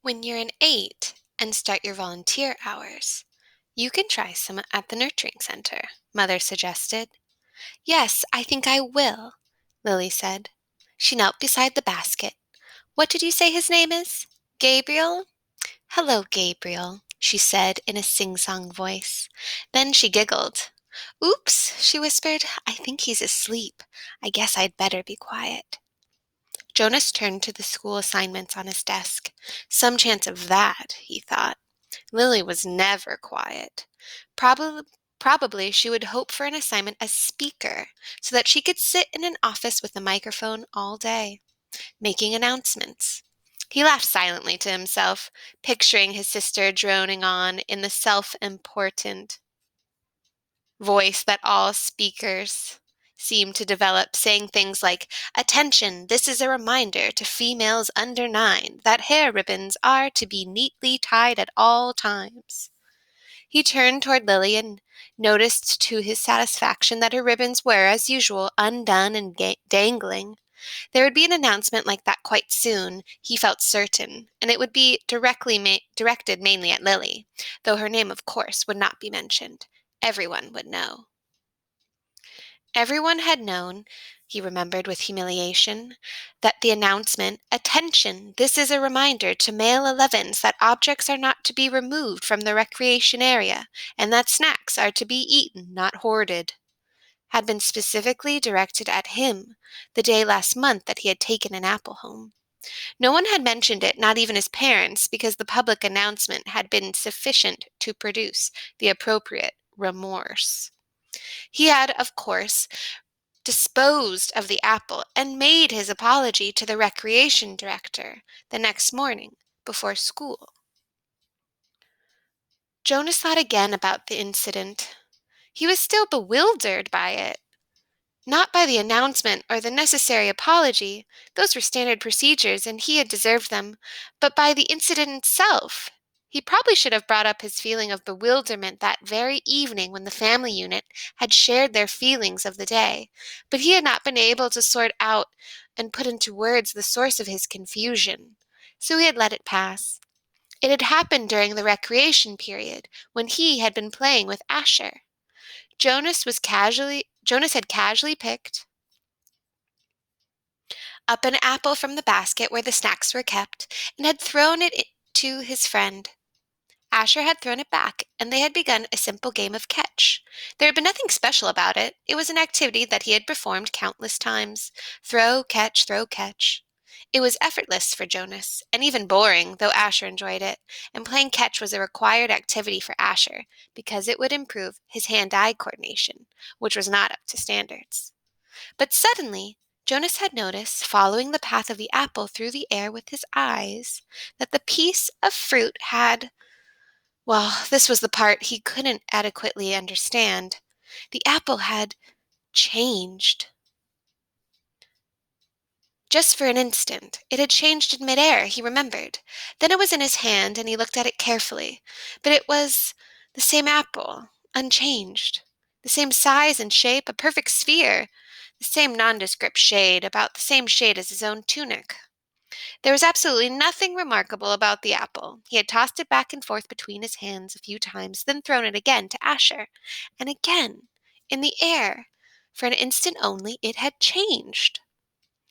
When you're an 8 and start your volunteer hours, you can try some at the nurturing center, Mother suggested. Yes, I think I will, Lily said. She knelt beside the basket. What did you say his name is? Gabriel? Hello, Gabriel, she said in a sing-song voice. Then she giggled. Oops, she whispered. I think he's asleep. I guess I'd better be quiet. Jonas turned to the school assignments on his desk. Some chance of that, he thought. Lily was never quiet. Probably she would hope for an assignment as speaker so that she could sit in an office with a microphone all day, making announcements. He laughed silently to himself, picturing his sister droning on in the self-important voice that all speakers seem to develop, saying things like, Attention, this is a reminder to females under 9 that hair ribbons are to be neatly tied at all times. He turned toward Lily and noticed to his satisfaction that her ribbons were, as usual, undone and dangling. There would be an announcement like that quite soon, he felt certain, and it would be directed mainly at Lily, though her name, of course, would not be mentioned. Everyone would know. Everyone had known, he remembered with humiliation, that the announcement, Attention, this is a reminder to male 11s that objects are not to be removed from the recreation area, and that snacks are to be eaten, not hoarded, had been specifically directed at him the day last month that he had taken an apple home. No one had mentioned it, not even his parents, because the public announcement had been sufficient to produce the appropriate remorse. He had, of course, disposed of the apple and made his apology to the recreation director the next morning before school. Jonas thought again about the incident. He was still bewildered by it. Not by the announcement or the necessary apology, those were standard procedures and he had deserved them, but by the incident itself. He probably should have brought up his feeling of bewilderment that very evening when the family unit had shared their feelings of the day, but he had not been able to sort out and put into words the source of his confusion, so he had let it pass. It had happened during the recreation period, when he had been playing with Asher. Jonas had casually picked up an apple from the basket where the snacks were kept and had thrown it to his friend. Asher had thrown it back, and they had begun a simple game of catch. There had been nothing special about it. It was an activity that he had performed countless times. Throw, catch, throw, catch. It was effortless for Jonas, and even boring, though Asher enjoyed it, and playing catch was a required activity for Asher, because it would improve his hand-eye coordination, which was not up to standards. But suddenly, Jonas had noticed, following the path of the apple through the air with his eyes, that the piece of fruit had, well, this was the part he couldn't adequately understand. The apple had changed. Just for an instant. It had changed in midair, he remembered. Then it was in his hand, and he looked at it carefully. But it was the same apple, unchanged. The same size and shape, a perfect sphere. The same nondescript shade, about the same shade as his own tunic. There was absolutely nothing remarkable about the apple. He had tossed it back and forth between his hands a few times, then thrown it again to Asher. And again, in the air. For an instant only, it had changed.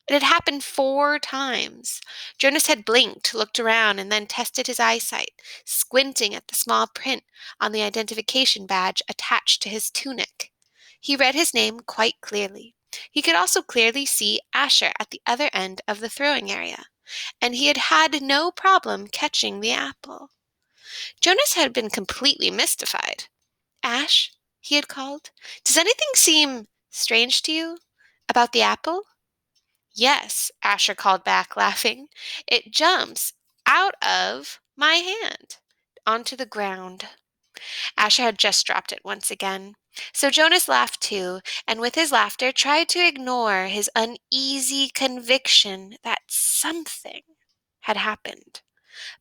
It had happened 4 times. Jonas had blinked, looked around, and then tested his eyesight, squinting at the small print on the identification badge attached to his tunic. He read his name quite clearly. He could also clearly see Asher at the other end of the throwing area, and he had had no problem catching the apple. Jonas had been completely mystified. Ash, he had called, does anything seem strange to you about the apple? Yes, Asher called back, laughing. It jumps out of my hand onto the ground. Asher had just dropped it once again. So Jonas laughed too, and with his laughter tried to ignore his uneasy conviction that something had happened.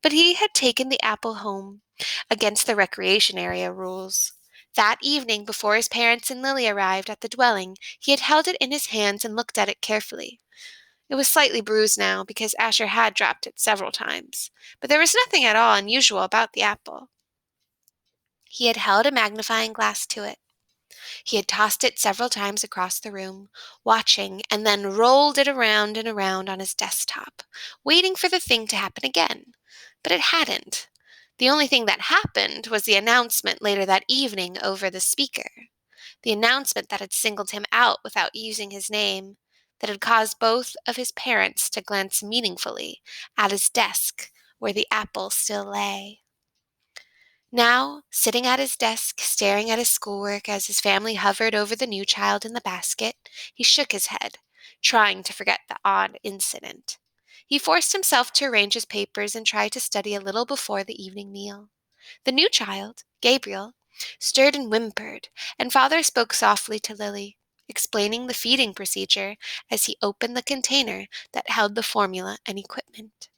But he had taken the apple home, against the recreation area rules. That evening, before his parents and Lily arrived at the dwelling, he had held it in his hands and looked at it carefully. It was slightly bruised now because Asher had dropped it several times, but there was nothing at all unusual about the apple. He had held a magnifying glass to it. He had tossed it several times across the room, watching, and then rolled it around and around on his desktop, waiting for the thing to happen again. But it hadn't. The only thing that happened was the announcement later that evening over the speaker. The announcement that had singled him out without using his name, that had caused both of his parents to glance meaningfully at his desk where the apple still lay. Now, sitting at his desk, staring at his schoolwork as his family hovered over the new child in the basket, he shook his head, trying to forget the odd incident. He forced himself to arrange his papers and try to study a little before the evening meal. The new child, Gabriel, stirred and whimpered, and father spoke softly to Lily, explaining the feeding procedure as he opened the container that held the formula and equipment.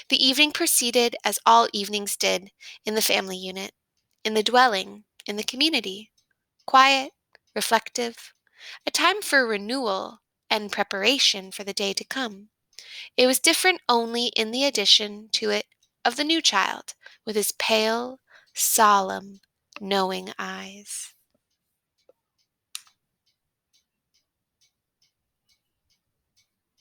The evening proceeded as all evenings did in the family unit, in the dwelling, in the community. Quiet, reflective, a time for renewal and preparation for the day to come. It was different only in the addition to it of the new child, with his pale, solemn, knowing eyes.